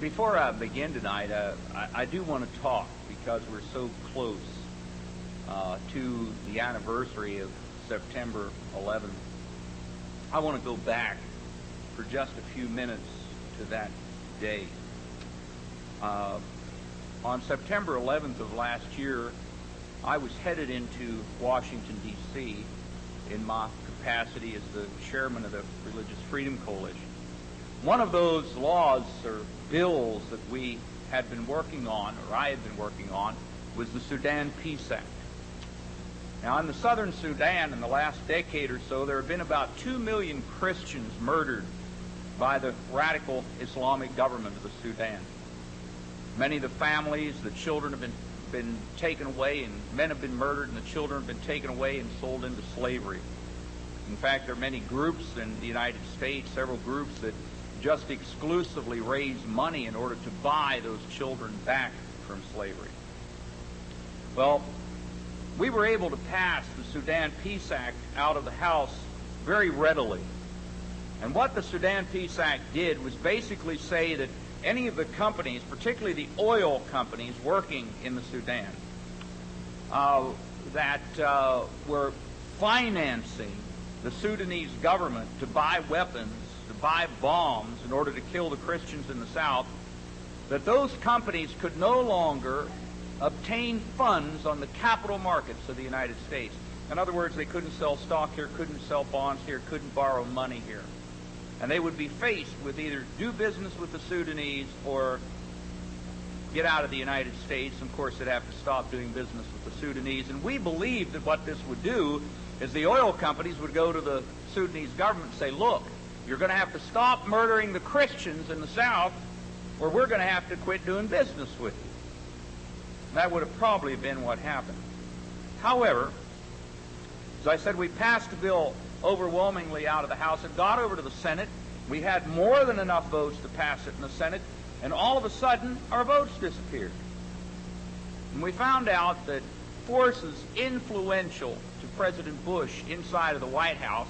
Before I begin tonight, I do want to talk because we're so close to the anniversary of September 11th. I want to go back for just a few minutes to that day. On September 11th of last year, I was headed into Washington, D.C. in my capacity as the chairman of the Religious Freedom Coalition. One of those laws or bills that we had been working on, or I had been working on, was the Sudan Peace Act. Now, in the southern Sudan in the last decade or so, there have been about 2 million Christians murdered by the radical Islamic government of the Sudan. Many of the families, the children have been taken away, and men have been murdered, and the children have been taken away and sold into slavery. In fact, there are many groups in the United States, several groups that just exclusively raise money in order to buy those children back from slavery. Well, we were able to pass the Sudan Peace Act out of the House very readily. And what the Sudan Peace Act did was basically say that any of the companies, particularly the oil companies working in the Sudan, that were financing the Sudanese government to buy weapons, to buy bombs in order to kill the Christians in the South, that those companies could no longer obtain funds on the capital markets of the United States. In other words, they couldn't sell stock here, couldn't sell bonds here, couldn't borrow money here. And they would be faced with either do business with the Sudanese or get out of the United States. And of course, they'd have to stop doing business with the Sudanese. And we believed that what this would do is the oil companies would go to the Sudanese government and say, look, you're going to have to stop murdering the Christians in the South, or we're going to have to quit doing business with you. That would have probably been what happened. However, as I said, we passed the bill overwhelmingly out of the House. It got over to the Senate. We had more than enough votes to pass it in the Senate, and all of a sudden, our votes disappeared. And we found out that forces influential to President Bush inside of the White House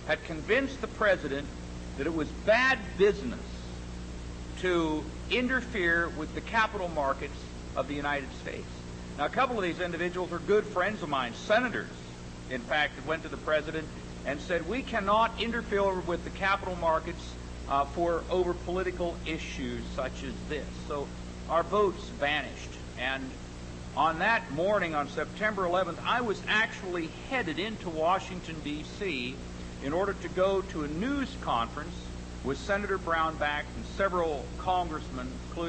had convinced the president that it was bad business to interfere with the capital markets of the United States. Now, a couple of these individuals are good friends of mine, senators, in fact, that went to the president and said, we cannot interfere with the capital markets over political issues such as this. So our votes vanished. And on that morning, on September 11th, I was actually headed into Washington, D.C. in order to go to a news conference with Senator Brownback and several congressmen, including